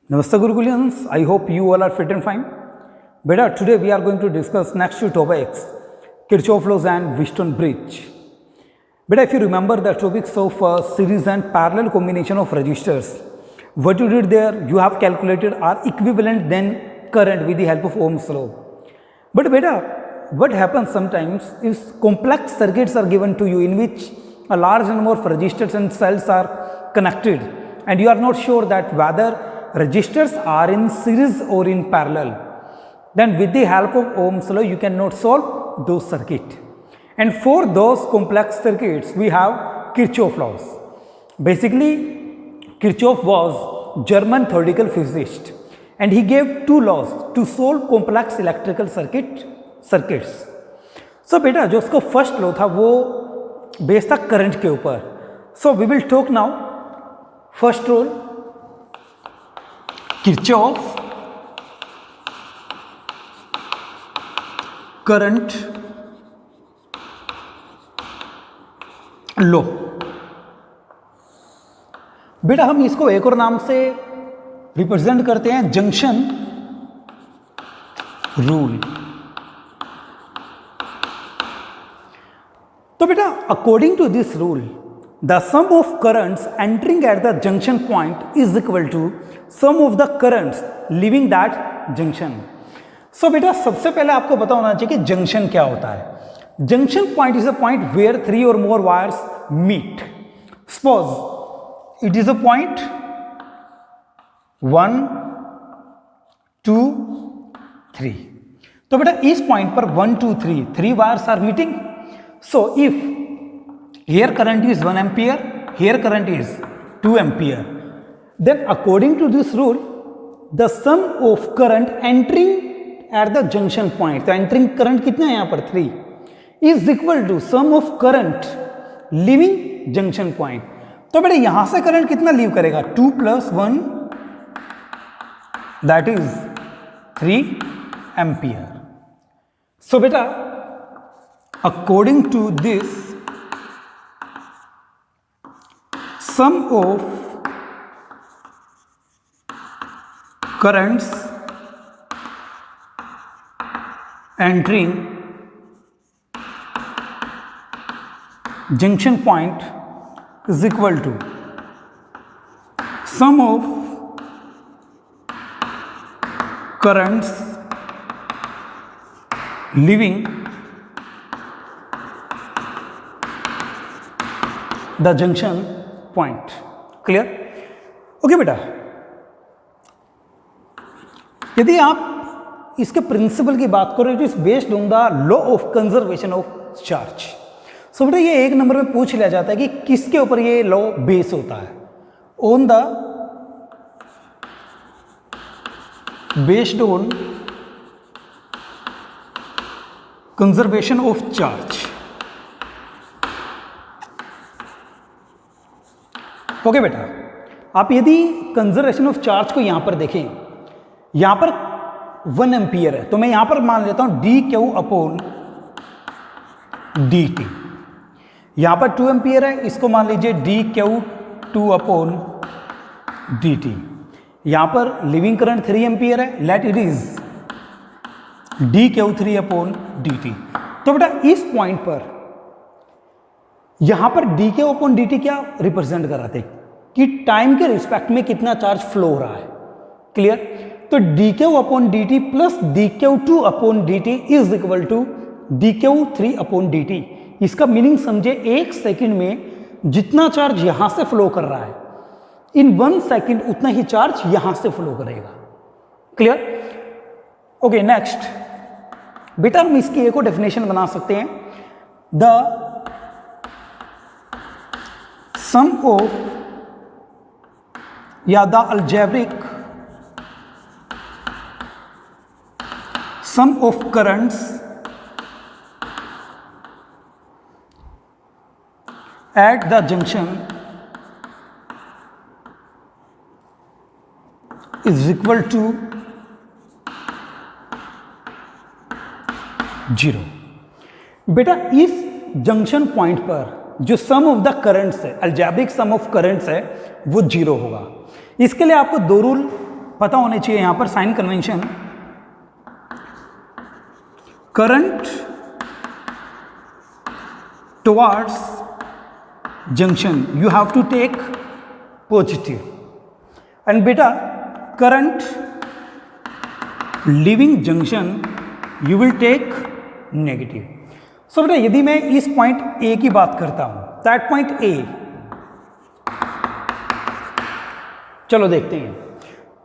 Namaste Gurukulians, I hope you all are fit and fine. Beta, today we are going to discuss next two topics, Kirchhoff laws and Wheatstone bridge. Beta, if you remember the topics of series and parallel combination of resistors, what you did there, you have calculated R equivalent then current with the help of Ohm's law. But beta, what happens sometimes is complex circuits are given to you in which a large number of resistors and cells are connected and you are not sure that whether resistors are in series or in parallel. Then with the help of Ohm's law you cannot solve those circuits. And for those complex circuits we have Kirchhoff laws. Basically Kirchhoff was German theoretical physicist and he gave two laws to solve complex electrical circuits. So beta जो उसका first law था वो based था current के ऊपर. So we will talk now first rule Kirchhoff current law. बेटा हम इसको एक और नाम से रिप्रेजेंट करते हैं जंक्शन रूल. तो बेटा according to this rule the sum of currents entering at the junction point is equal to sum of the currents leaving that junction. So बेटा सबसे पहले आपको पता होना चाहिए कि जंक्शन क्या होता है. Junction point is a point where 3 or more wires meet. Suppose it is a point 1, 2, 3. तो बेटा इस पॉइंट पर 1, 2, 3 wires are meeting. So if here current is 1 ampere, here current is 2 ampere. Then according to this rule, the sum of current entering at the junction point, तो entering current कितना है यहाँ पर 3, is equal to sum of current leaving junction point. तो बेटा यहाँ से current कितना लीव करेगा 2 + 1 that is 3 ampere. So बेटा according to this sum of currents entering junction point is equal to sum of currents leaving the junction point. Clear? Okay बेटा, यदि आप इसके प्रिंसिपल की बात करो, it is based on the law of conservation of charge. So बेटा ये एक नंबर में पूछ लिया जाता है कि किसके ऊपर ये लॉ बेस होता है. On the based on conservation of charge. Okay बेटा, आप यदि कंजर्वेशन ऑफ चार्ज को यहां पर देखें, यहां पर 1 एम्पियर है तो मैं यहां पर मान लेता हूं dq/dt. यहां पर 2 एम्पियर है, इसको मान लीजिए dq/2/dt. यहां पर लिविंग करंट 3 एम्पियर है, लेट इट इज dq/3/dt. तो बेटा इस पॉइंट पर यहां पर dq/dt क्या रिप्रेजेंट कर रहा था कि टाइम के रिस्पेक्ट में कितना चार्ज फ्लो हो रहा है. क्लियर? तो dq/dt plus dq/2/dt is equal to dq/3/dt. इसका मीनिंग समझे, 1 सेकंड में जितना चार्ज यहां से फ्लो कर रहा है इन 1 सेकंड उतना ही चार्ज यहां से फ्लो करेगा. क्लियर? ओके, नेक्स्ट बेटा हम इसकी एक और डेफिनेशन बना सकते हैं. द sum of या the algebraic sum of currents at the junction is equal to 0. बेटा इस जंक्शन पॉइंट पर जो सम ऑफ द करंट्स है, अल्जेब्रिक सम ऑफ करंट्स है, वो 0 होगा. इसके लिए आपको दो रूल पता होने चाहिए यहां पर sign convention, current towards junction you have to take positive, and बेटा current leaving junction you will take negative. So बेटा यदि मैं इस पॉइंट ए की बात करता हूं, दैट पॉइंट ए, चलो देखते हैं।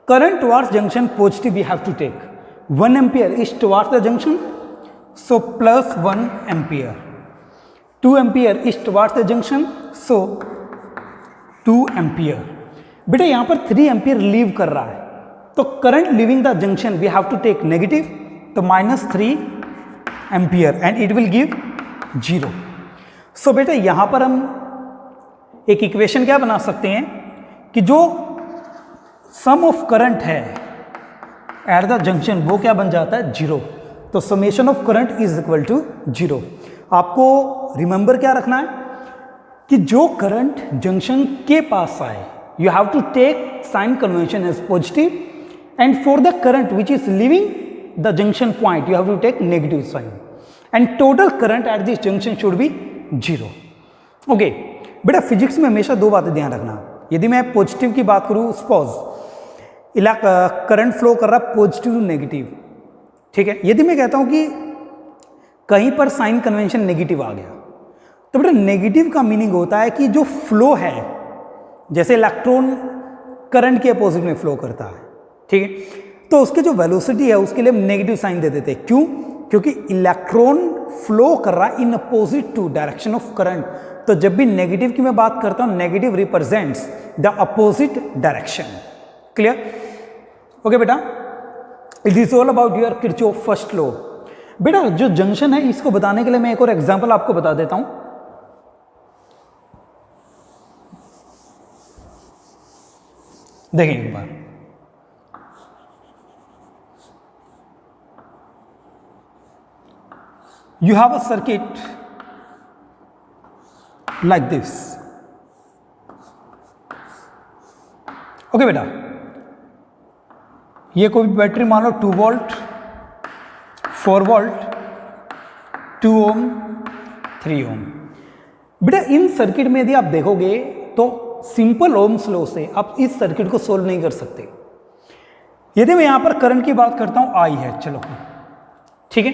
Current towards junction positive we have to take, 1 ampere is towards the junction, so plus 1 ampere, 2 ampere is towards the junction, so 2 ampere. बेटा यहां पर 3 एम्पियर लीव कर रहा है, तो current leaving the junction we have to take negative, तो -3 ampere and it will give 0। So बेटा यहां पर हम एक इक्वेशन क्या बना सकते हैं कि जो सम ऑफ करंट है एट द जंक्शन वो क्या बन जाता है 0, तो summation of current is equal to 0। आपको रिमेंबर क्या रखना है कि जो करंट जंक्शन के पास आए you have to take sign convention as positive, and for the current which is leaving the junction point you have to take negative sign, and total current at this junction should be 0। Okay बेटा physics में हमेशा दो बातें ध्यान रखना। यदि मैं positive की बात करूँ, सपोज करंट फ्लो कर रहा है पॉजिटिव टू नेगेटिव, ठीक है। यदि मैं कहता हूँ कि कहीं पर साइन कन्वेंशन नेगेटिव आ गया, तो बेटा नेगेटिव का मीनिंग होता है कि जो फ्लो है, जैसे इलेक्ट्रॉन करंट के अपोजिट में फ्लो करता है, ठीक है, तो उसकी जो वेलोसिटी है उसके लिए हम नेगेटिव साइन दे देते हैं। क्यों? क्योंकि इलेक्ट्रॉन फ्लो कर रहा है in opposite to direction of current, तो जब भी नेगेटिव की मैं बात करता हूं, negative represents the opposite direction. Clear? Okay बेटा, it is all about your Kirchhoff first law. बेटा जो जंक्शन है इसको बताने के लिए मैं एक और एग्जांपल आपको बता देता हूं। देखिए एक बार, you have a circuit like this। Okay बेटा, ये कोई बैटरी मान लो 2 वोल्ट, 4 वोल्ट, 2 ओम, 3 ओम। बेटा इन सर्किट में यदि आप देखोगे तो सिंपल ओम्स लॉ से आप इस सर्किट को सोल्व नहीं कर सकते। यदि मैं यहां पर करंट की बात करता हूं, आई है, चलो ठीक है,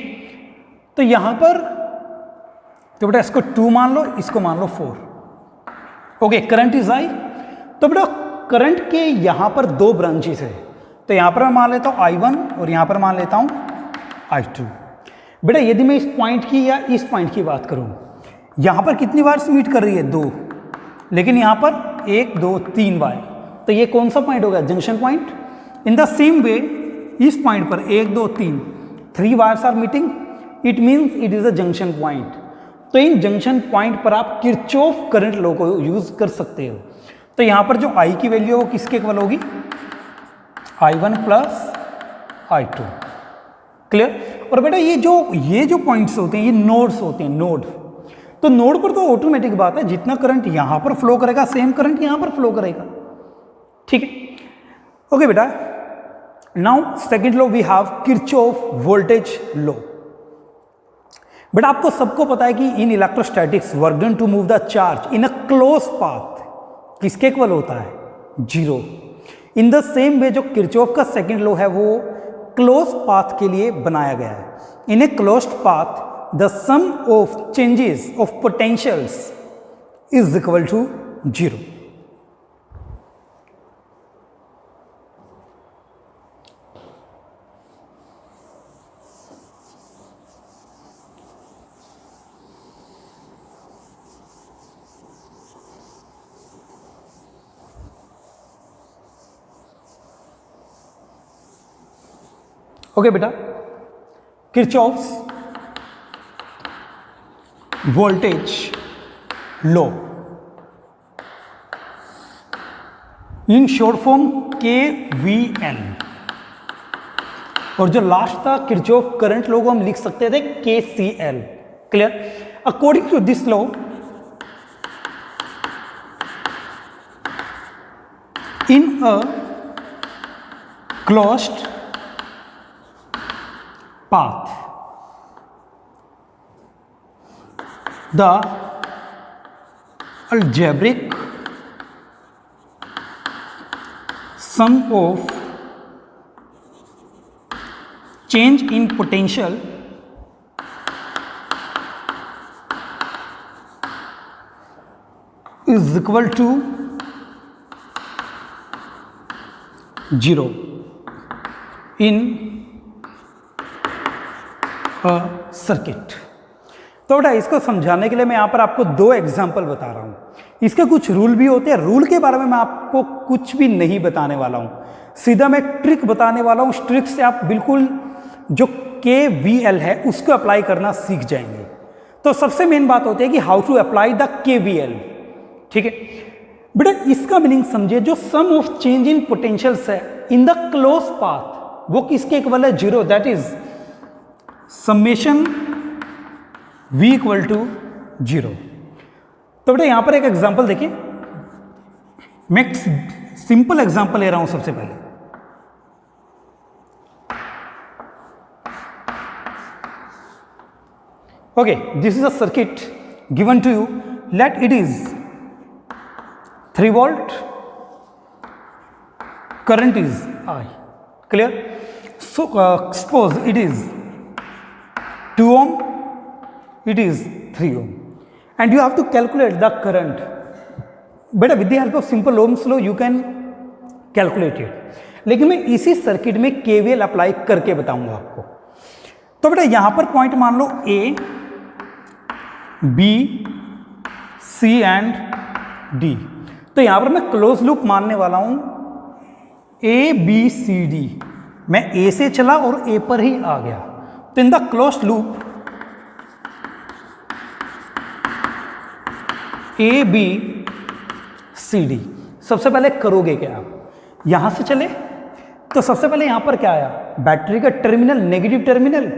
तो यहां पर तो बेटा इसको 2 मान लो, इसको मान लो 4। Okay, current is I. तो बेटा करंट के यहां पर 2 ब्रांचेस है, तो यहां पर मैं मान लेता हूं I1 और यहां पर मान लेता हूं I2। बेटा यदि मैं इस पॉइंट की या इस पॉइंट की बात करूं, यहां पर कितनी बार मीट कर रही है 2, लेकिन यहां पर 1 2 3 बार, तो ये कौन सा पॉइंट होगा? Junction point. In the same way इस पॉइंट पर 1 2 3 wires are meeting, it means it is a junction point. तो इन जंक्शन पॉइंट पर आप किरचॉफ करंट लॉ को यूज कर सकते हो। तो यहां पर जो I की वैल्यू है वो किसके इक्वल होगी? I1 plus I2। क्लियर? और बेटा ये जो पॉइंट्स होते हैं ये नोड्स होते हैं, नोड। तो नोड पर तो ऑटोमेटिक बात है, जितना करंट यहां पर फ्लो करेगा सेम करंट यहां पर फ्लो करेगा, ठीक है। ओके बेटा, now second law we have Kirchhoff voltage law. बेटा आपको सबको पता है कि in electrostatics work done to move the charge in a close path किसके इक्वल होता है? 0। इन द सेम वे जो किरचॉफ का सेकंड लॉ है वो क्लोज पाथ के लिए बनाया गया है। In a closed path the sum of changes of potentials is equal to 0। Okay बेटा, Kirchhoff's voltage law in short form KVL, और जो लास्ट था किरचॉफ करंट लॉ को हम लिख सकते थे KCL। Clear? According to this law in a closed path. The algebraic sum of change in potential is equal to 0 in a circuit. तो बेटा इसको समझाने के लिए मैं यहाँ पर आपको दो एग्जाम्पल बता रहा हूँ. इसके कुछ रूल भी होते हैं. रूल के बारे में मैं आपको कुछ भी नहीं बताने वाला हूँ, सीधा मैं ट्रिक बताने वाला हूँ. उस ट्रिक से आप बिल्कुल जो KVL है उसको अप्लाई करना सीख जाएंगे. तो सबसे मेन बात होती है कि how to apply the KVL. ठीक है बेटा, इसका मीनिंग समझिए. जो sum of change in potentials है इन द क्लोज पाथ वो किसके इक्वल है? 0. That is summation V equal to 0. तो बेटा यहां पर एक एग्जांपल देखिए. मैं एक सिंपल एग्जांपल ले रहा हूं सबसे पहले. Okay, this is a circuit given to you. Let it is 3 volt, current is I. Clear? So suppose it is 2 ohm, it is 3 ohm, and you have to calculate the current. But with the help of simple Ohm's law you can calculate it. लेकिन मैं इसी circuit में KVL apply करके बताऊंगा आपको. तो बेटा यहां पर पॉइंट मान लो A, B, C and D. तो यहां पर मैं क्लोज लूप मानने वाला हूं ABCD. मैं A से चला और A पर ही आ गया. तो इन द क्लोज लूप ABCD सबसे पहले करोगे क्या आप? यहां से चले तो सबसे पहले यहां पर क्या आया? बैटरी का टर्मिनल, नेगेटिव टर्मिनल.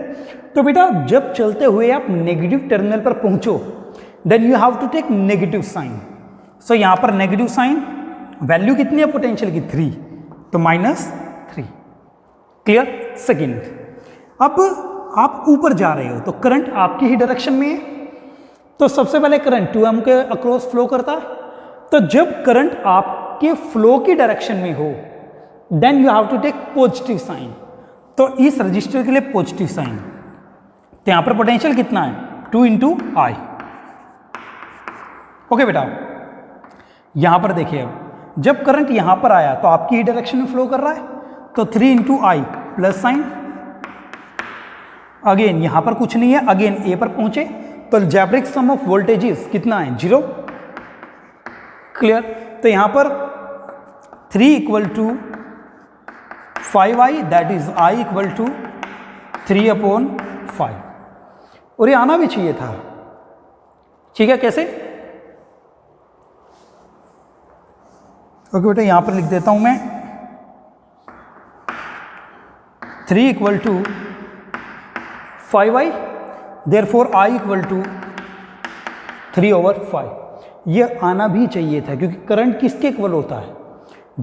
तो बेटा जब चलते हुए आप नेगेटिव टर्मिनल पर पहुंचो then you have to take negative sign. So यहां पर नेगेटिव साइन, वैल्यू कितनी है पोटेंशियल की? 3. तो -3. क्लियर? सेकंड, अब आप ऊपर जा रहे हो तो करंट आपकी ही डायरेक्शन में है. तो सबसे पहले करंट 2 ohm के अक्रॉस फ्लो करता है. तो जब करंट आपके फ्लो की डायरेक्शन में हो then you have to take positive sign. तो इस रजिस्टर के लिए पॉजिटिव साइन. तो यहां पर पोटेंशियल कितना है? 2 × I. ओके बेटा, यहां पर देखिए अब जब करंट यहां पर आया तो आपकी ही डायरेक्शन में फ्लो कर रहा है. तो 3 × I प्लस साइन. अगेन यहां पर कुछ नहीं है, अगेन A पर पहुंचे तो अलजेब्रिक सम ऑफ वोल्टेजेस कितना है? 0. क्लियर? तो यहां पर 3 = 5I, दैट इज I = 3/5. और ये आना भी चाहिए था. ठीक है, कैसे? ओके बेटा, यहां पर लिख देता हूं मैं 3 = 5I, देयरफॉर I = 3/5. ये आना भी चाहिए था क्योंकि करंट किसके इक्वल होता है?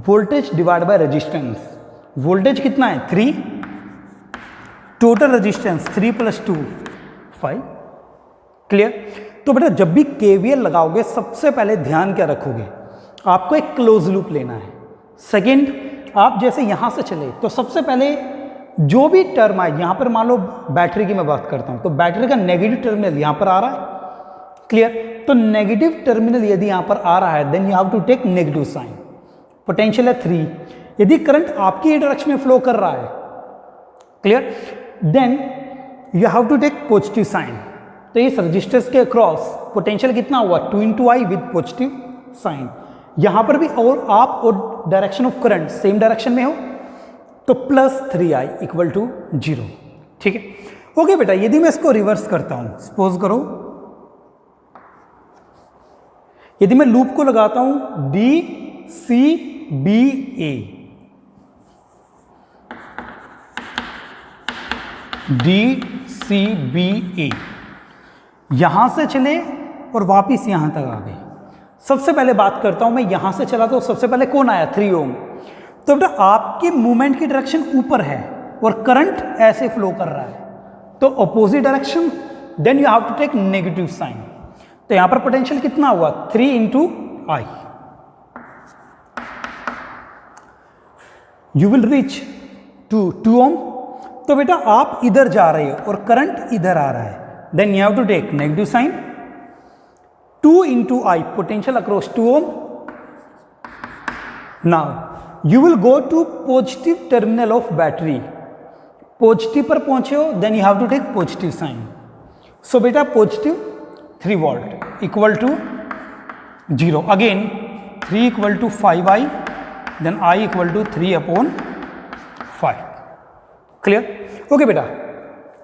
Voltage divide by resistance. Voltage कितना है? 3. Total resistance 3 + 2 5. क्लियर? तो बेटा जब भी KVL लगाओगे सबसे पहले ध्यान क्या रखोगे? आपको एक क्लोज लूप लेना है. सेकंड, आप जैसे यहां से चले तो सबसे पहले जो भी टर्म आए, यहां पर मान लो बैटरी की मैं बात करता हूं तो बैटरी का नेगेटिव टर्मिनल यहां पर आ रहा है. क्लियर? तो नेगेटिव टर्मिनल यदि यहां पर आ रहा है then you have to take negative sign. Potential है 3. यदि करंट आपकी ही डायरेक्शन में फ्लो कर रहा है, clear, then you have to take positive sign. तो इस रजिस्टर्स के अक्रॉस पोटेंशियल कितना हुआ? 2 × I विद पॉजिटिव साइन. यहां पर भी और आप और direction of current same direction में हो तो +3I = 0. ठीक है? ओके बेटा, यदि मैं इसको रिवर्स करता हूं, सपोज करो यदि मैं लूप को लगाता हूं DCBA, DCBA यहां से चले और वापिस यहां तक आ गए. सबसे पहले बात करता हूं मैं, यहां से चला तो सबसे पहले कौन आया? 3 ohm. तो बेटा आपके मूवमेंट की डायरेक्शन ऊपर है और करंट ऐसे फ्लो कर रहा है, तो opposite direction, then you have to take negative sign. तो यहां पर पोटेंशियल कितना हुआ 3 into I. You will reach to 2 ohm. तो बेटा आप इधर जा रहे हो और करंट इधर आ रहा है, then you have to take negative sign. 2 into I potential across 2 ohm. Now you will go to positive terminal of battery. Positive पर पहुंचे हो, then you have to take positive sign. So बेटा positive 3 volt equal to 0। Again 3 equal to 5i, देन i equal to 3/5। Clear? Okay बेटा,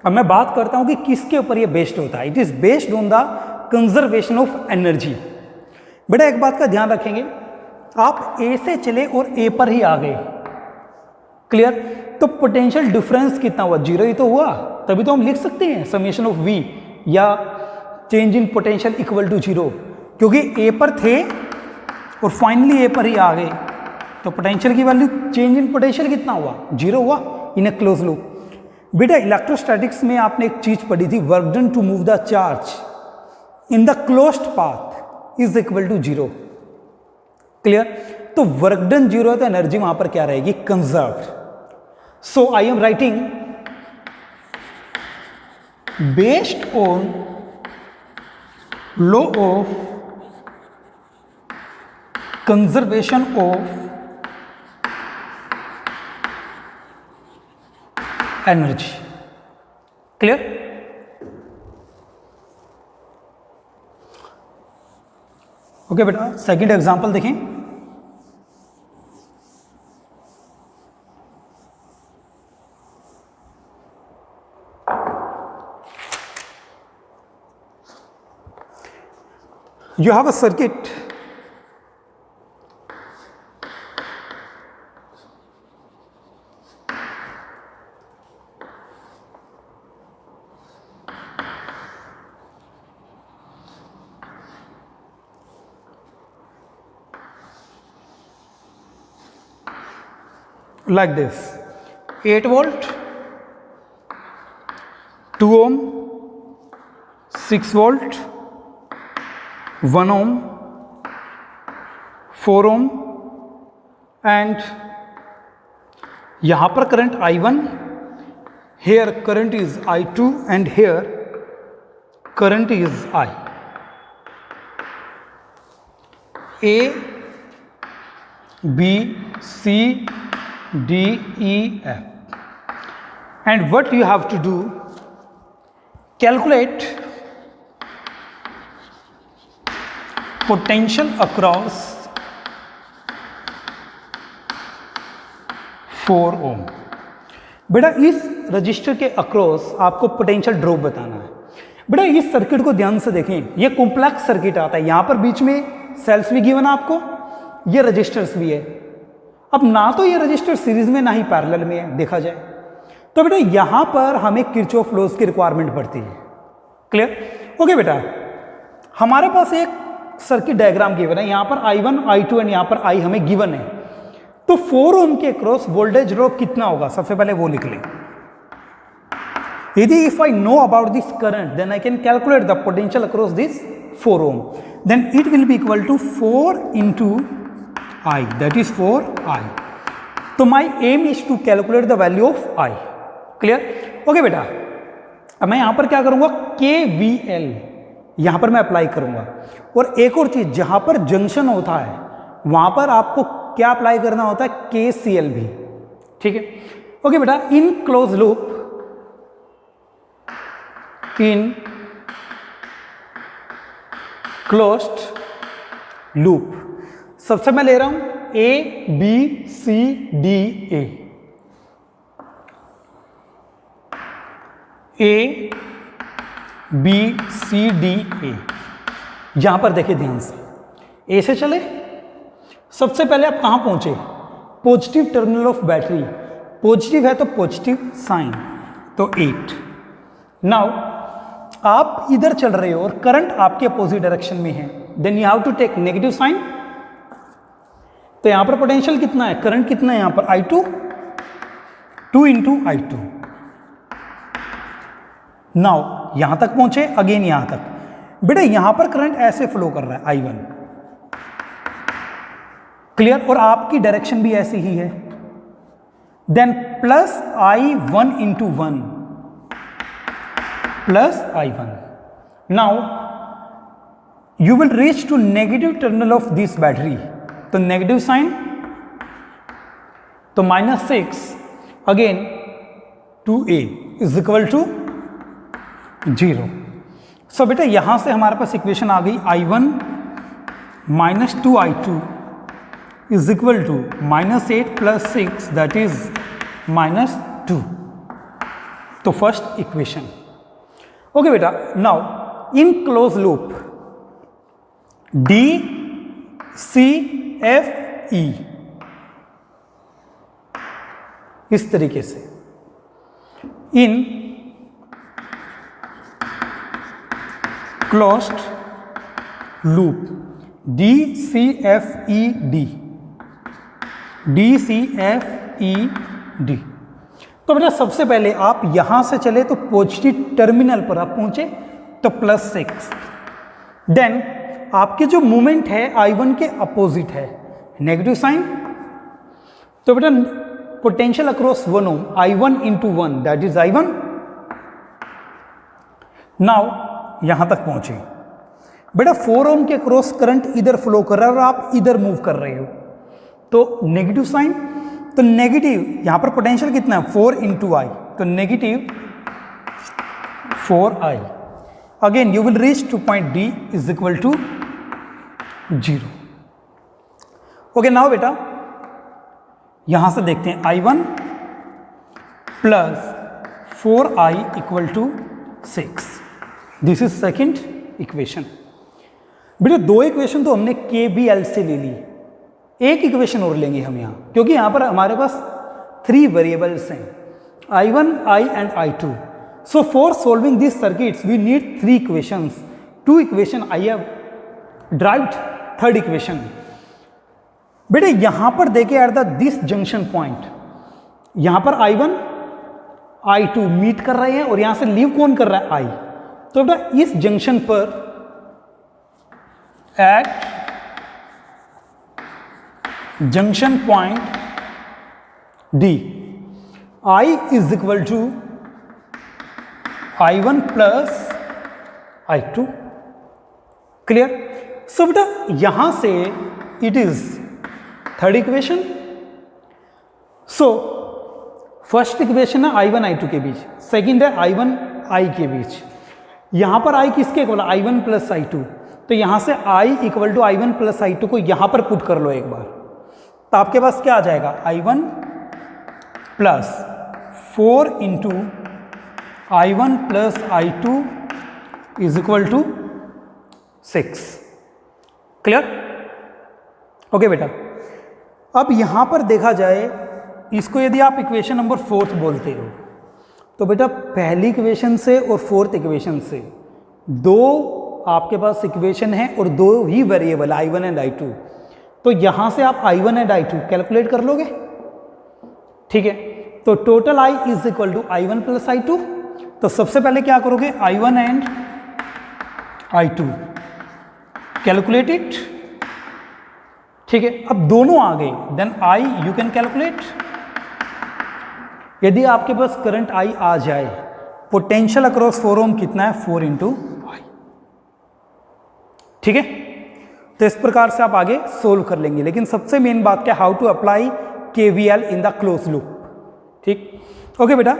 अब मैं बात करता हूं कि किसके ऊपर ये बेस्ड होता है। It is based on the conservation of energy. बेटा एक बात का ध्यान रखेंगे, आप ए से चले और ए पर ही आ गए। क्लियर? तो पोटेंशियल डिफरेंस कितना हुआ, 0 ही तो हुआ, तभी तो हम लिख सकते हैं समेशन ऑफ v या change in potential equal to 0, क्योंकि ए पर थे और फाइनली ए पर ही आ गए। तो पोटेंशियल की वैल्यू, चेंज इन पोटेंशियल कितना हुआ, 0 हुआ इन ए क्लोज लूप। बेटा इलेक्ट्रोस्टैटिक्स में आपने एक चीज पढ़ी थी, work done to move the charge in the closed path is equal to 0। Clear? तो वर्क डन 0 है तो एनर्जी वहां पर क्या रहेगी, conserved. So I am writing based on law of conservation of energy. Clear? Okay बेटा, second example देखें। You have a circuit like this, 8 volt, 2 ohm, 6 volt, 1 ohm, 4 ohm and यहाँ पर current I1, here current is I2 and here current is I. A, B, C, D, E, F. And what you have to do, calculate potential across 4 ohm. बेटा इस register के across आपको potential drop बताना है। बेटा इस circuit को ध्यान से देखें, ये कॉम्प्लेक्स सर्किट आता है, यहां पर बीच में सेल्स भी गिवन है आपको, ये रजिस्टर्स भी है। अब ना तो ये रजिस्टर सीरीज में ना ही पैरेलल में है देखा जाए, तो बेटा यहां पर हमें किरचॉफ लॉज की रिक्वायरमेंट पड़ती है। क्लियर? ओके बेटा, हमारे पास एक सर्किट डायग्राम गिवन है, यहां पर I1, I2 एंड यहां पर I हमें गिवन है। तो 4 ओम के क्रॉस वोल्टेज ड्रॉप कितना होगा, सबसे पहले वो लिख लें। यदि if I know about this current, then I can calculate the potential across this 4 ohm, then it will be equal to 4 into I, that is 4I. तो my aim is to calculate the value of I. Clear? Okay बेटा, अब मैं यहां पर क्या करूंगा, KVL यहां पर मैं अप्लाई करूंगा। और एक और चीज, जहां पर जंक्शन होता है वहां पर आपको क्या अप्लाई करना होता है, KCL भी। ठीक है? ओके बेटा, in close loop, in closed loop, सबसे मैं ले रहा हूं A, B, C, D, A। A, B, C, D, A। यहां पर देखिए ध्यान से, A से चले, सबसे पहले आप कहां पहुंचे, positive terminal of battery. Positive है तो पॉजिटिव साइन, तो 8। नाउ आप इधर चल रहे हो और करंट आपके अपोजिट डायरेक्शन में है, then you have to take negative sign. तो यहां पर पोटेंशियल कितना है, करंट कितना है यहां पर I2, 2 इंटू I2। नाउ यहां तक पहुंचे, अगेन यहां तक, बेटा यहां पर करंट ऐसे फ्लो कर रहा है I1, क्लियर, और आपकी डायरेक्शन भी ऐसी ही है। Then plus I1 into 1 plus I1। Now you will reach to negative terminal of this battery, तो नेगेटिव साइन, तो -6 again 2A is equal to 0। So बेटा यहां से हमारे पास इक्वेशन आ गई I1 minus 2I2 is equal to -8 plus 6 that is -2। तो फर्स्ट इक्वेशन। ओके बेटा, now in close loop DCFE इस तरीके से, इन क्लोज्ड लूप DCFED, तो बेटा सबसे पहले आप यहां से चले तो पॉजिटिव टर्मिनल पर आप पहुंचे तो +6, देन आपके जो मूवमेंट है I1 के अपोजिट है, नेगेटिव साइन, तो बेटा potential across 1 ohm I1 into 1 that is I1। Now यहां तक पहुंचे, बेटा 4 ओम के क्रॉस करंट इधर फ्लो कर रहा है और आप इधर मूव कर रहे हो, तो नेगेटिव साइन, तो नेगेटिव यहां पर पोटेंशियल कितना है 4 इंटू I, तो negative 4I। Again you will reach to point D is equal to 0। Okay, now बेटा यहां से देखते हैं I1 plus 4I equal to 6, this is second equation. बेटा दो इक्वेशन तो हमने KVL से ले ली, एक इक्वेशन और लेंगे हम यहां, क्योंकि यहां पर हमारे पास 3 वेरिएबल्स हैं I1, I and I2। So for solving these circuits we need 3 equations, 2 equation I have derived, third equation। बेटे यहां पर देखे at the this junction point, यहां पर I1 I2 मीट कर रहे हैं और यहां से लीव कौन कर रहा है I, तो बेटा इस जंक्शन पर at junction point D I is equal to I1 plus I2, clear. So बेटा यहां से it is third equation. So first equation है I1 I2 के बीच, सेकंड है I1 I के बीच। यहां पर I किसके इक्वल, I1 प्लस I2, तो यहां से I equal to I1 plus I2 को यहां पर पुट कर लो एक बार, तो आपके पास क्या आ जाएगा I1 plus 4 into I1 plus I2 is equal to 6, clear. Okay बेटा, अब यहां पर देखा जाए, इसको यदि आप इक्वेशन नंबर 4 बोलते हो, तो बेटा पहली इक्वेशन से और फोर्थ इक्वेशन से दो आपके पास इक्वेशन है और दो ही वेरिएबल I1 एंड I2, तो यहां से आप I1 एंड I2 कैलकुलेट कर लोगे, ठीक है। तो total I is equal to I1 plus I2, तो सबसे पहले क्या करोगे I1 and I2 calculate it, ठीक है। अब दोनों आ गए, then I you can calculate. यदि आपके पास करंट I आ जाए, पोटेंशियल अक्रॉस 4 ओम कितना है 4 इंटू I, ठीक है। तो इस प्रकार से आप आगे सोल्व कर लेंगे, लेकिन सबसे मेन बात क्या, how to apply KVL in the close loop, ठीक। ओके बेटा,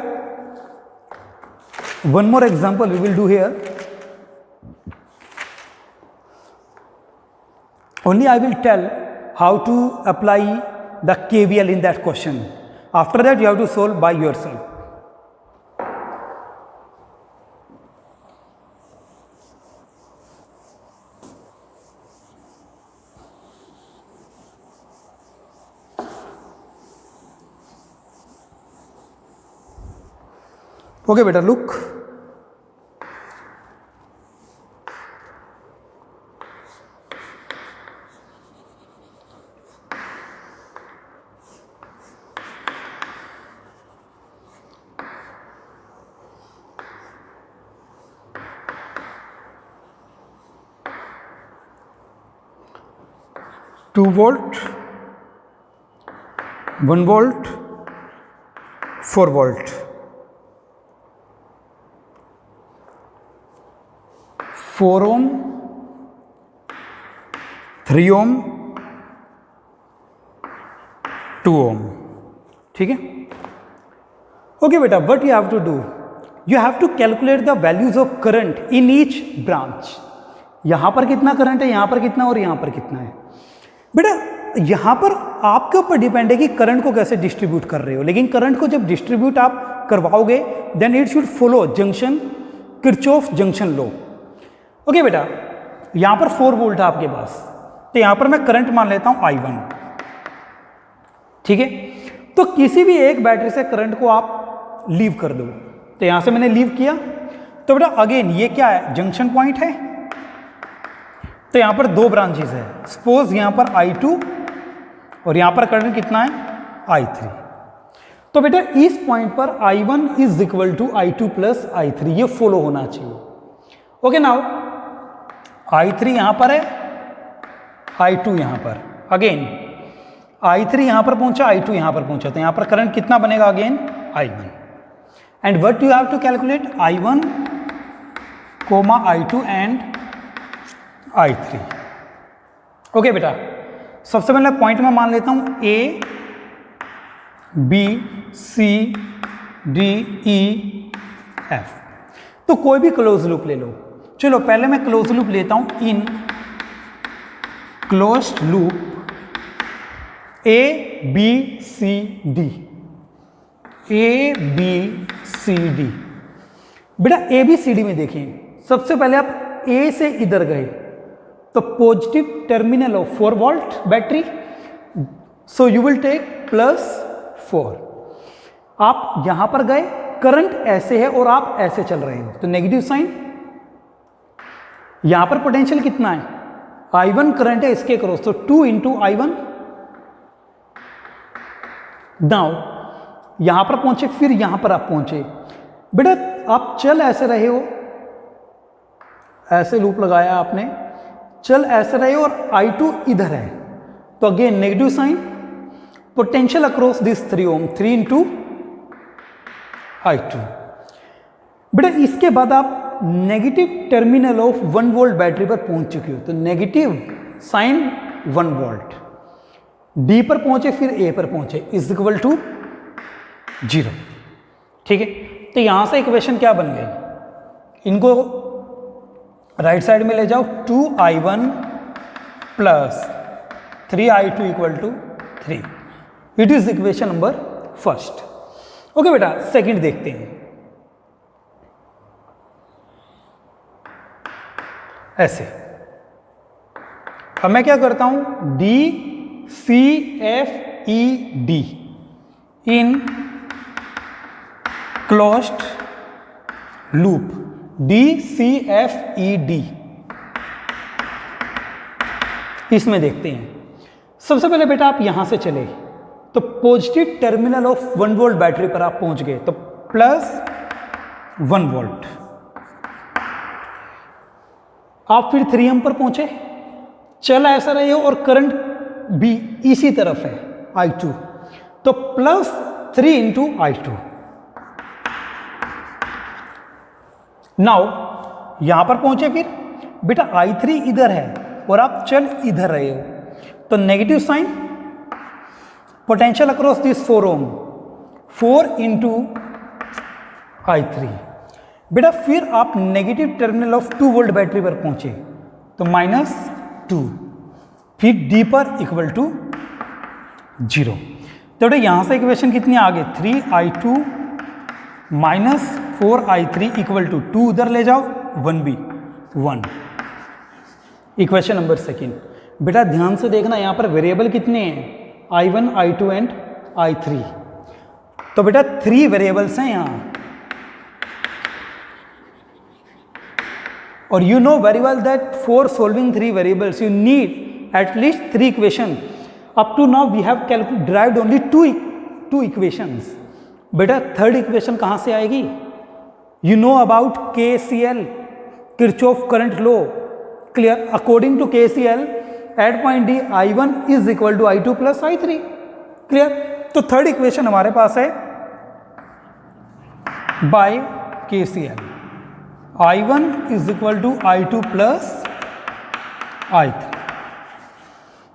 one more example we will do here. Only I will tell how to apply the KVL in that question. After that you have to solve by yourself. Okay beta, look. 2 volt, 1 volt, 4 volt, 4 ohm, 3 ohm, 2 ohm. ठीक है? Okay बेटा, what you have to do, you have to calculate the values of current in each branch. यहां पर कितना current है, यहां पर कितना और यहां पर कितना है. बेटा यहां पर आपके ऊपर डिपेंड है कि करंट को कैसे डिस्ट्रीब्यूट कर रहे हो, लेकिन करंट को जब डिस्ट्रीब्यूट आप करवाओगे then it should follow junction Kirchhoff junction law. Okay बेटा, यहां पर 4 वोल्ट है आपके पास, तो यहां पर मैं करंट मान लेता हूं I1. ठीक है, तो किसी भी एक बैटरी से करंट को आप लीव कर दो, तो यहां से मैंने लीव किया, तो बेटा अगेन ये क्या है, जंक्शन पॉइंट है, तो यहां पर 2 ब्रांचेस है. सपोज यहां पर I2 और यहां पर करंट कितना है, I3. तो बेटा इस पॉइंट पर I1 is equal to I2 plus I3, ये फॉलो होना चाहिए. ओके नाउ I3 यहां पर है, I2 यहां पर, अगेन I3 यहां पर पहुंचा, I2 यहां पर पहुंचा, तो यहां पर करंट कितना बनेगा, again I1. And what you have to calculate, I1, I2 and I3. Okay बेटा, सबसे पहले पॉइंट में मान लेता हूं A, B, C, D, E, F. तो कोई भी क्लोज लूप ले लो. चलो पहले मैं क्लोज लूप लेता हूं, इन closed loop A, B, C, D. A, B, C, D. बेटा A, B, C, D में देखिए, सबसे पहले आप A से इधर गए तो positive terminal of 4 volt battery, so you will take +4. आप यहां पर गए, करंट ऐसे है और आप ऐसे चल रहे हो, तो नेगेटिव साइन. यहां पर पोटेंशियल कितना है, I1 करंट है इसके क्रॉस, तो 2 इंटू I1. नाउ यहां पर पहुंचे, फिर यहां पर आप पहुंचे. बेटा आप चल ऐसे रहे हो, ऐसे लूप लगाया आपने, चल ऐसे रहे हो और I2 इधर है, तो again negative sign, potential across this 3 ohm, 3 into I2. बेटा इसके बाद आप negative terminal of 1 volt battery पर पहुंच चुके हो, तो नेगेटिव साइन 1 वोल्ट. डी पर पहुंचे, फिर ए पर पहुंचे, इज इक्वल टू 0. ठीक है, तो यहां से इक्वेशन क्या बन गई, इनको राइट साइड में ले जाओ, 2I1 plus 3I2 equal to 3. It is equation number first. Okay बेटा, सेकंड देखते हैं. ऐसे अब मैं क्या करता हूं, DCFED in closed loop, DCFED इसमें देखते हैं. सबसे पहले बेटा आप यहां से चले तो positive terminal of 1 volt battery पर आप पहुंच गए, तो +1 वोल्ट. आप फिर 3 एम पर पहुंचे, चल ऐसा रहे हो और करंट भी इसी तरफ है I2, तो +3 इंटू I2. नाउ यहां पर पहुंचे, फिर बेटा I3 इधर है और आप चल इधर रहे हो, तो negative sign, potential across this 4 ohm, 4 into I3. बेटा फिर आप negative terminal of 2 volt battery पर पहुंचे, तो -2, फिर डी पर इक्वल टू 0. तो बेटा यहां से इक्वेशन कितनी आ गई, 3I2 -4I3 इक्वल टू 2 उधर ले जाओ, 1B 1. Equation number second. बेटा ध्यान से देखना, यहां पर वेरिएबल कितने हैं, I1, I2 एंड I3. तो बेटा 3 वेरिएबल्स हैं यहां, और you know very well that for solving 3 variables you need at least 3 equations. Up to now we have derived only two equations. बेटा थर्ड इक्वेशन कहां से आएगी, you know about KCL, Kirchhoff current law. Clear, according to KCL at point D I1 is equal to I2 plus I3। Clear? तो third equation हमारे पास है by KCL, I1 is equal to I2 plus I3।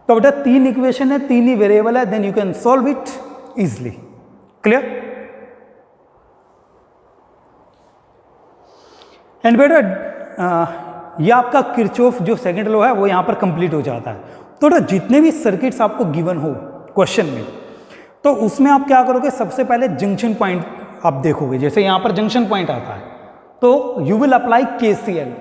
तो बेटा तीन इक्वेशन है, तीन ही वेरिएबल है, then you can solve it easily. Clear? And बेटा ये आपका किरचॉफ जो सेकंड लॉ है वो यहां पर कंप्लीट हो जाता है। तो बेटा जितने भी सर्किट्स आपको गिवन हो क्वेश्चन में, तो उसमें आप क्या करोगे, सबसे पहले जंक्शन पॉइंट आप देखोगे। जैसे यहां पर जंक्शन पॉइंट आता है तो यू विल अप्लाई KCL।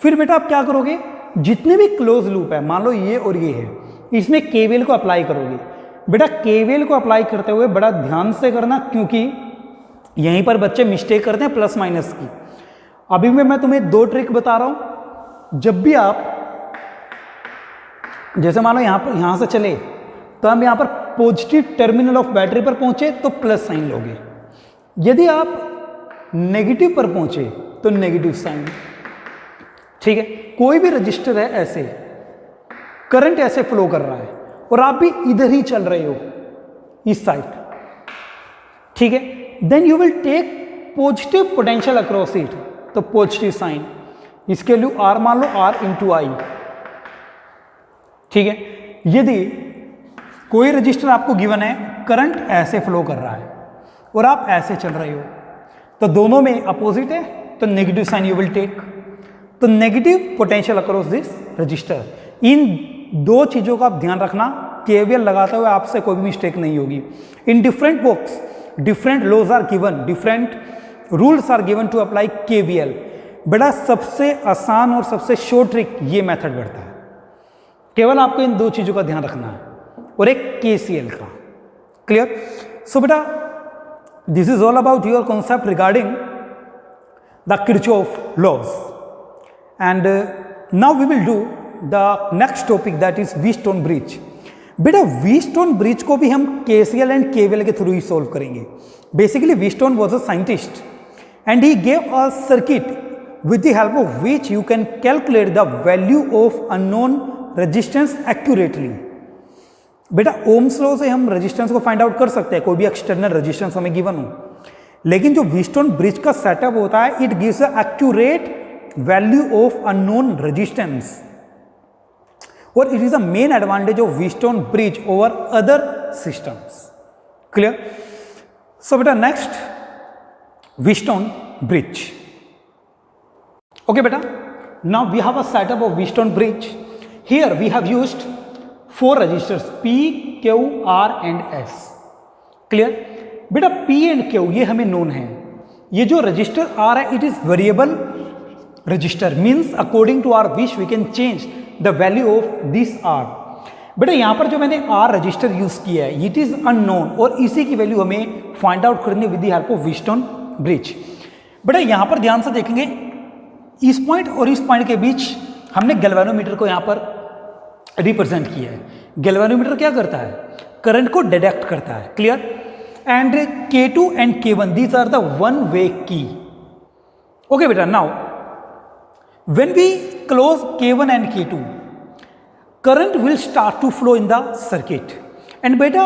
फिर बेटा आप क्या करोगे, जितने भी क्लोज लूप है, मान लो ये और ये है, इसमें KVL को अप्लाई करोगे। बेटा KVL को अप्लाई करते हुए बड़ा ध्यान से करना, क्योंकि यहीं पर बच्चे मिस्टेक करते हैं प्लस माइनस की। अभी मैं तुम्हें दो ट्रिक बता रहा हूं। जब भी आप, जैसे मान लो यहां से चले तो हम यहां पर पॉजिटिव टर्मिनल ऑफ बैटरी पर पहुंचे तो प्लस साइन लोगे, यदि आप नेगेटिव पर पहुंचे तो नेगेटिव साइन। ठीक है? कोई भी रजिस्टर है, ऐसे करंट ऐसे फ्लो कर रहा है और आप भी इधर ही चल रहे हो इस साइड, ठीक है, देन यू विल टेक पॉजिटिव पोटेंशियल अक्रॉस इट, तो पॉजिटिव साइन। इसके लिए R मान लो R इंटू I। ठीक है? यदि कोई रजिस्टर आपको गिवन है, करंट ऐसे फ्लो कर रहा है और आप ऐसे चल रहे हो, तो दोनों में अपोजिट है, तो negative sign you will take. तो negative potential across this register. इन दो चीजों का आप ध्यान रखना, KVL लगाते हुए आपसे कोई भी मिस्टेक नहीं होगी। In different books different laws are given, different rules are given to apply KVL। बेटा सबसे आसान और सबसे शॉर्ट ट्रिक ये मेथड बढ़ता है। केवल आपको इन दो चीजों का ध्यान रखना है और एक KCL का। क्लियर? सो बेटा this is all about your concept regarding the Kirchhoff laws, and now we will do the next topic, that is Wheatstone bridge. बेटा व्हीटस्टोन ब्रिज को भी हम KCL एंड KVL के थ्रू ही solve करेंगे। Basically Wheatstone was a scientist and he gave a circuit with the help of which you can calculate the value of unknown resistance accurately। बेटा Ohm's law से हम resistance को find out कर सकते हैं, कोई भी एक्सटर्नल रेजिस्टेंस हमें गिवन हो, लेकिन जो व्हीटस्टोन ब्रिज का सेटअप होता है, it gives a accurate value of unknown resistance, और it is a main advantage of Wheatstone bridge over other systems. Clear? So बेटा next Wheatstone bridge. Okay beta, now we have a setup of Wheatstone bridge. Here we have used 4 registers P, Q, R and S. Clear? बेटा P and Q ये हमें known है। ये जो register R है, it is variable register, means according to our wish we can change the value of this R। बेटा यहाँ पर जो मैंने R रजिस्टर यूज किया है, it is unknown, और इसी की वैल्यू हमें फाइंड आउट करनी with the help of Wheatstone bridge. बेटा यहां पर ध्यान से देखेंगे, इस पॉइंट और इस पॉइंट के बीच हमने गैल्वेनोमीटर को यहां पर रिप्रेजेंट किया है। गैल्वेनोमीटर क्या करता है? करंट को डिटेक्ट करता है। क्लियर? And K2 and K1 these are the one way key. Okay बेटा, now when we close K1 and K2, current will start to flow in the circuit. And beta,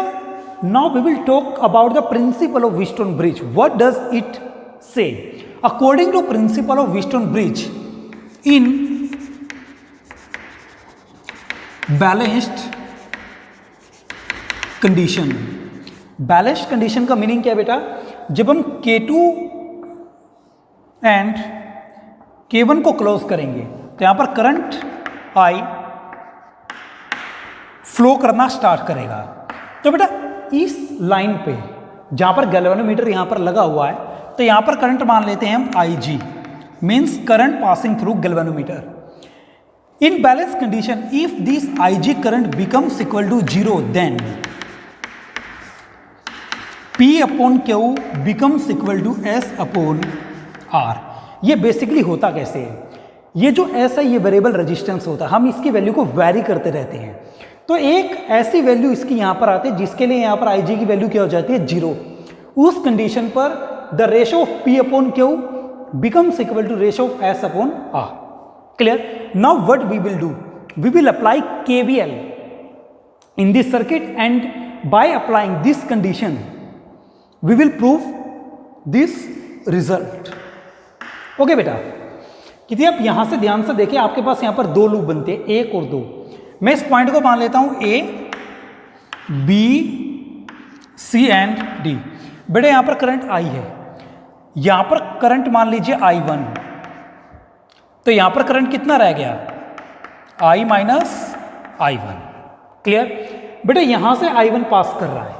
now we will talk about the principle of Wheatstone bridge. What does it say? According to principle of Wheatstone bridge, in balanced condition, balanced condition का meaning क्या है बेटा? जब हम K2 and K1 को close करेंगे तो यहां पर करंट I फ्लो करना स्टार्ट करेगा। तो बेटा इस लाइन पे जहां पर गैल्वेनोमीटर यहां पर लगा हुआ है, तो यहां पर करंट मान लेते हैं हम IG, means current passing through galvanometer. In balance condition, if this IG current becomes equal to 0, देन P upon Q becomes equal to S upon R। ये बेसिकली होता कैसे है? ये जो S है ये वेरिएबल रेजिस्टेंस होता है, हम इसकी वैल्यू को वैरी करते रहते हैं। तो एक ऐसी वैल्यू इसकी यहां पर आती है जिसके लिए यहां पर IG की वैल्यू क्या हो जाती है? 0। उस कंडीशन पर the ratio of P upon Q becomes equal to ratio of S upon R। Clear? Now what we will do, we will apply KVL in this circuit, and by applying this condition we will prove this result. Okay बेटा, यदि आप यहां से ध्यान से देखें, आपके पास यहां पर दो लूप बनते हैं, एक और दो। मैं इस पॉइंट को मान लेता हूं A, B, C and D। बेटा यहां पर करंट I है, यहां पर करंट मान लीजिए I1, तो यहां पर करंट कितना रह गया? I minus I1। क्लियर? बेटा यहां से I1 पास कर रहा है,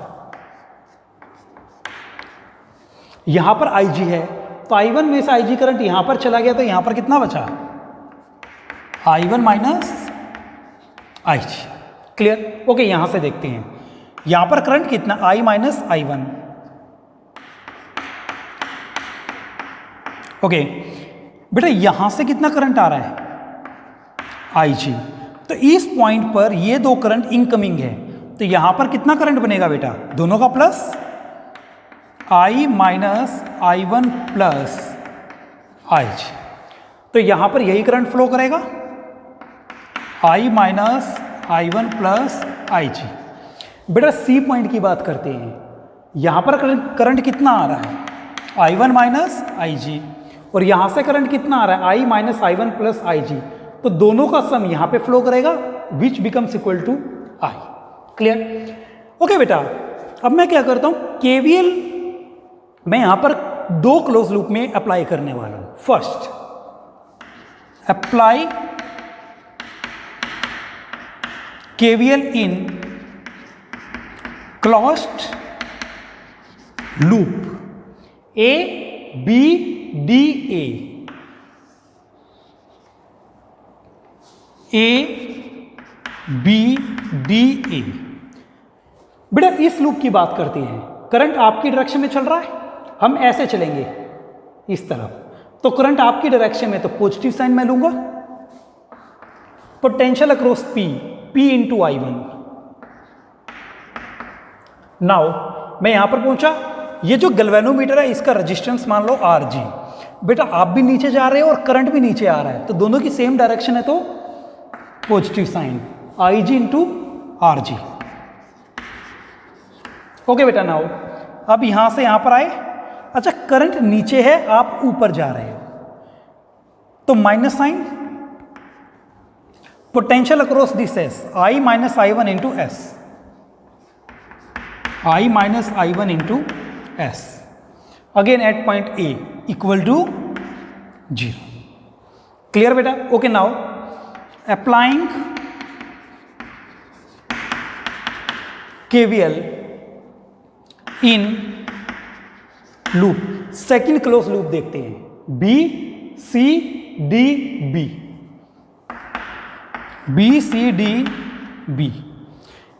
यहां पर IG है, तो I1 में से IG करंट यहां पर चला गया, तो यहां पर कितना बचा? I1 minus IG। Clear? Okay, यहां से देखते हैं, यहां पर करंट कितना? I minus I1। ओके बेटा, यहां से कितना करंट आ रहा है? IG। तो इस पॉइंट पर ये दो करंट इनकमिंग है, तो यहां पर कितना करंट बनेगा बेटा? दोनों का plus, I minus I1 plus IG। तो यहां पर यही करंट फ्लो करेगा, I minus I1 plus IG। बेटा C पॉइंट की बात करते हैं, यहां पर करंट कितना आ रहा है? I1 माइनस IG, और यहां से करंट कितना आ रहा है? I minus I1 plus IG। तो दोनों का सम यहां पे फ्लो करेगा, which becomes equal to I। Clear? Okay बेटा, अब मैं क्या करता हूं, KVL मैं यहां पर दो क्लोज लूप में अप्लाई करने वाला हूं। First, apply KVL in closed loop A, B, D, A, A, B, D, A। बेटा इस लूप की बात करते हैं, करंट आपकी डायरेक्शन में चल रहा है, हम ऐसे चलेंगे इस तरफ, तो करंट आपकी डायरेक्शन में, तो पॉजिटिव साइन मैं लूंगा। Potential across P into I1। Now मैं यहां पर पहुंचा, ये जो गैल्वेनोमीटर है इसका रेजिस्टेंस मान लो Rg। बेटा आप भी नीचे जा रहे हो और करंट भी नीचे आ रहा है, तो दोनों की सेम डायरेक्शन है, तो positive sign Ig into Rg। Okay बेटा, नाउ अब यहां से यहां पर आए, अच्छा करंट नीचे है, आप ऊपर जा रहे हो, तो minus sign, potential across this S, I minus I1 into S, I minus I1 into S, again at point A equal to 0। Clear बेटा? Okay, now applying KVL in loop, second close loop देखते हैं, B, C, D, B, B, C, D, B।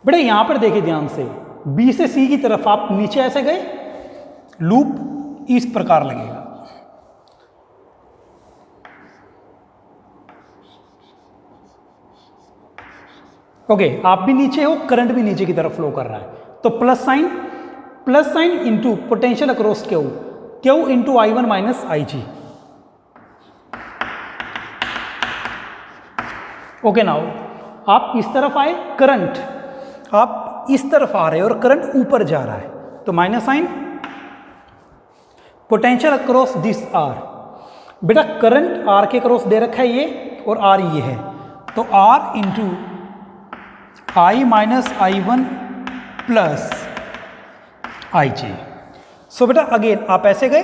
बेटा यहां पर देखिए ध्यान से, B से C की तरफ आप नीचे ऐसे गए, लूप इस प्रकार लगेगा, ओके आप भी नीचे हो, करंट भी नीचे की तरफ फ्लो कर रहा है, तो plus sine into potential across Q into I1 minus IG। Okay, now आप इस तरफ आए, करंट आप इस तरफ आ रहे हो और करंट ऊपर जा रहा है, तो minus sign, potential across this R। बेटा करंट R के क्रॉस दे रखा है ये, और R ये है, तो R into I minus I1 plus IG। So बेटा अगेन आप ऐसे गए,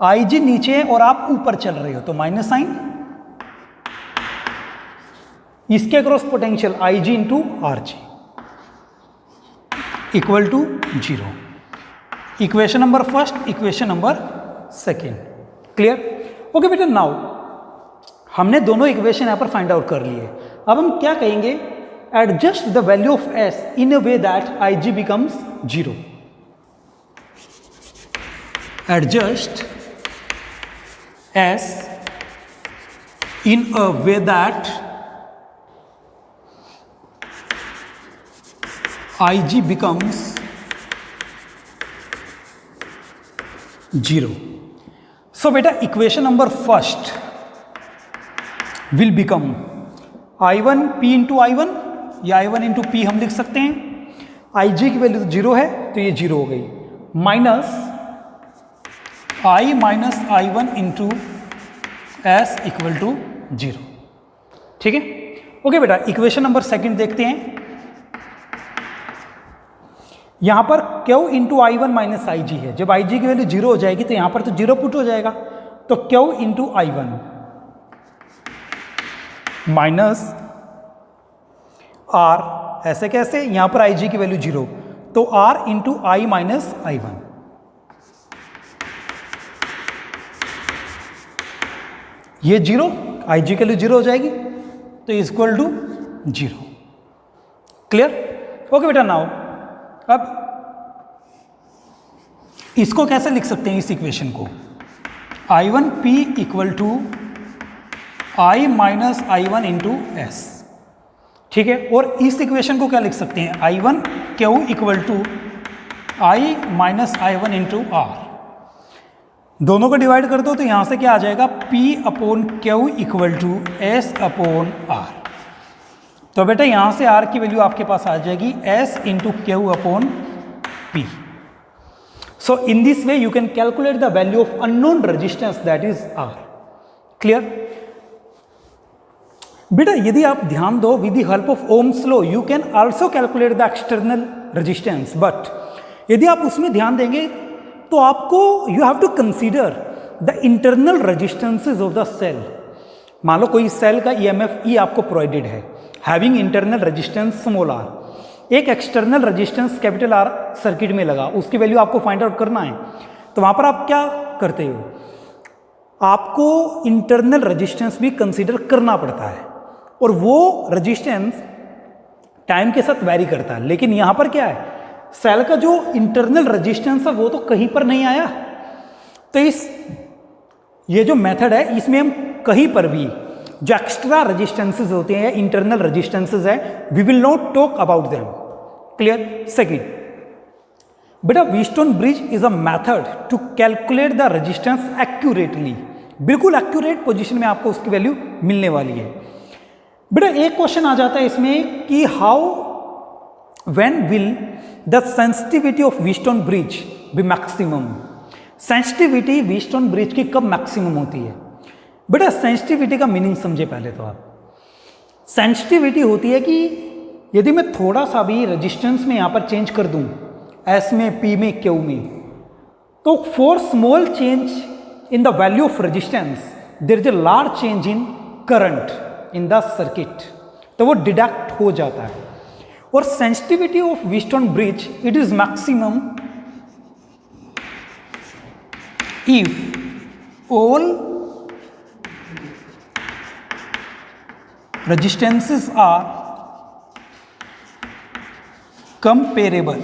IG नीचे है और आप ऊपर चल रहे हो, तो माइनस साइन, इसके across potential IG into RG equal to 0। Equation number first, equation number second. Clear? Okay बेटा, नाउ हमने दोनों इक्वेशन यहां पर फाइंड आउट कर लिए। अब हम क्या कहेंगे, adjust the value of S in a way that IG becomes 0। Adjust S in a way that IG becomes 0. So beta equation number first will become I1 P into I1 या I1 into P हम लिख सकते हैं। IG की value 0 है तो ये 0 हो गई, minus I minus I1 into S equal to 0। ठीक है, ओके बेटा, इक्वेशन नंबर सेकंड देखते हैं। यहां पर Q into I1 minus IG है, जब IG की वैल्यू 0 हो जाएगी तो यहां पर तो 0 पुट हो जाएगा, तो Q into I1 minus R, ऐसे कैसे, यहां पर IG की वैल्यू 0 तो R into I minus I1, ये 0, IG की वैल्यू 0 हो जाएगी तो इक्वल टू 0। क्लियर, ओके बेटा। नाउ अब इसको कैसे लिख सकते हैं, इस इक्वेशन को I1 P equal to I minus I1 into S। ठीक है, और इस इक्वेशन को क्या लिख सकते हैं, I1 Q equal to I minus I1 into R। दोनों को डिवाइड कर दो तो यहां से क्या आ जाएगा, P upon Q equal to S upon R। तो बेटा यहां से R की वैल्यू आपके पास आ जाएगी S into Q upon P। So in this way you can calculate the value of unknown resistance, that is R. Clear? बेटा यदि आप ध्यान दो, with the help of Ohm's law you can also calculate the external resistance, but यदि आप उसमें ध्यान देंगे तो आपको you have to consider the internal resistances of the cell। मान लो कोई सेल का EMF E आपको प्रोवाइडेड है, having internal resistance small r, एक external resistance capital R circuit में लगा, उसकी वैल्यू आपको फाइंड आउट करना है। तो वहां पर आप क्या करते हो, आपको इंटरनल रेजिस्टेंस भी कंसीडर करना पड़ता है, और वो रेजिस्टेंस टाइम के साथ वैरी करता है। लेकिन यहां पर क्या है, सेल का जो इंटरनल रेजिस्टेंस है वो तो कहीं पर नहीं आया। तो ये जो मेथड है इसमें हम कहीं पर भी जो एक्स्ट्रा रेजिस्टेंसेस होते हैं, इंटरनल रेजिस्टेंसेस है, we will not talk about them. Clear. Second बेटा, Wheatstone bridge is a method to calculate the resistance accurately. बिल्कुल एक्यूरेट पोजीशन में आपको उसकी वैल्यू मिलने वाली है। बेटा एक क्वेश्चन आ जाता है इसमें कि how when will the sensitivity of Wheatstone bridge be maximum. Sensitivity Wheatstone bridge की कब मैक्सिमम होती है? बेटा सेंसिटिविटी का मीनिंग समझे पहले तो आप। सेंसिटिविटी होती है कि यदि मैं थोड़ा सा भी रेजिस्टेंस में यहाँ पर चेंज कर दूँ, S में, P में, Q में, तो for small change in the value of resistance there is a large change in current in the circuit, तो वो डिडक्ट हो जाता है। और sensitivity of Wheatstone bridge it is maximum if all resistances are comparable.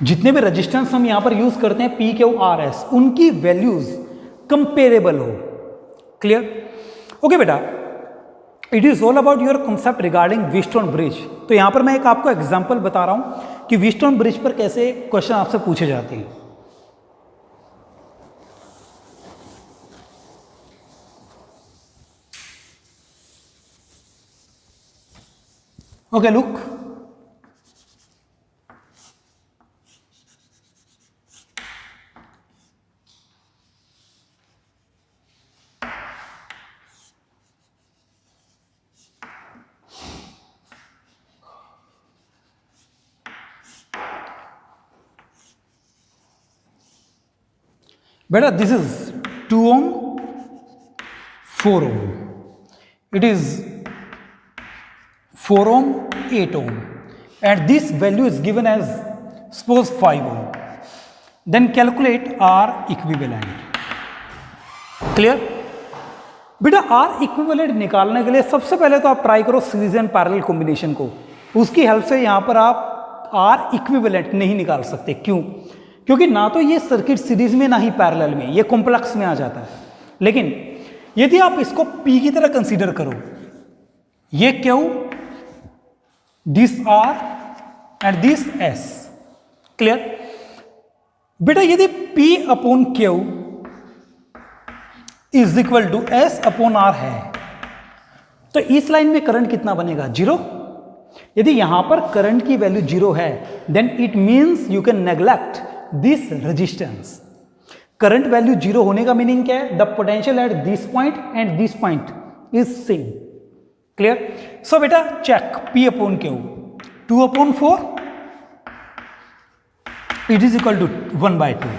जितने भी resistance हम यहां पर यूज करते हैं P, Q, R, S, उनकी वैल्यूज कंपेरेबल हो। क्लियर। ओके बेटा, it is all about your concept regarding Wheatstone bridge. तो यहां पर मैं एक आपको एग्जांपल बता रहा हूं कि व्हीटस्टोन ब्रिज पर कैसे क्वेश्चन आपसे पूछे जाते हैं। Okay, look. Beta, this is 2 ohm, 4 ohm. It is 4 ohm, 8 ohm, and this value is given as suppose 5 ohm. Then calculate R equivalent. Clear? बेटा R equivalent निकालने के लिए सबसे पहले तो आप ट्राई करो सीरीज एंड पैरेलल कॉम्बिनेशन को। उसकी हेल्प से यहां पर आप R equivalent नहीं निकाल सकते। क्यों? क्योंकि ना तो ये सर्किट सीरीज में ना ही पैरेलल में, ये कॉम्प्लेक्स में आ जाता है। लेकिन यदि आप इसको P की तरह कंसीडर करो, ये Q, this R and this S। Clear. बेटा यदि P upon Q is equal to S upon R है, तो इस लाइन में करंट कितना बनेगा, 0। यदि यहां पर करंट की वैल्यू 0 है, then it means you can neglect this resistance. Current value 0 होने का मीनिंग क्या है, the potential at this point and this point is same. Clear? So बेटा check P upon Q, 2/4 it is equal to 1/2,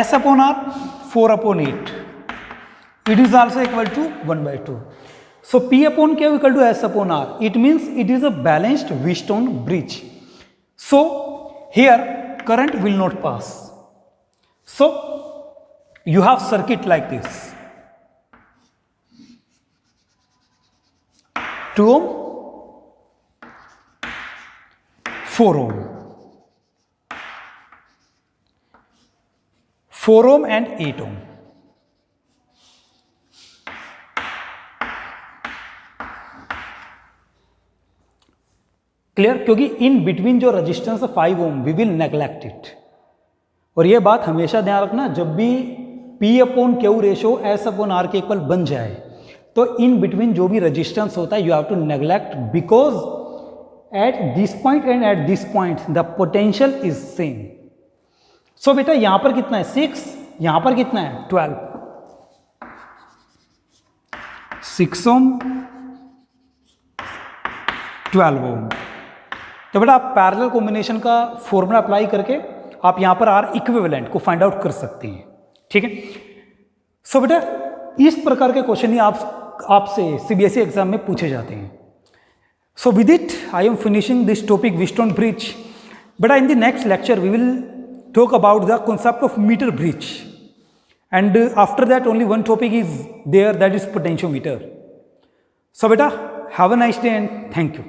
S upon R 4/8 it is also equal to 1/2. So P upon Q equal to S upon R. It means it is a balanced Wheatstone bridge. So here current will not pass. So you have circuit like this. 2 ohm, 4 ohm. 4 ohm and 8 ohm. Clear? क्योंकि in between जो resistance है 5 ओम we will neglect it. और ये बात हमेशा ध्यान रखना, जब भी P upon Q ratio S upon R के इक्वल बन जाए तो इन बिटवीन जो भी रेजिस्टेंस होता है you have to neglect, because at this point and at this point the potential is same. So बेटा यहां पर कितना है 6, यहां पर कितना है 12, 6 ओम 12 ओम। तो बेटा आप पैरेलल कॉम्बिनेशन का फॉर्मूला अप्लाई करके आप यहां पर आर इक्विवेलेंट को फाइंड आउट कर सकते हैं। ठीक है? सो बेटा इस प्रकार के क्वेश्चन ही आपसे सीबीएसई एग्जाम में पूछे जाते हैं। So with it I am finishing this topic Wheatstone bridge. बेटा in the next lecture we will talk about the concept of metre bridge, and after that only one topic is there, that is potentiometer. So बेटा have a nice day and thank you.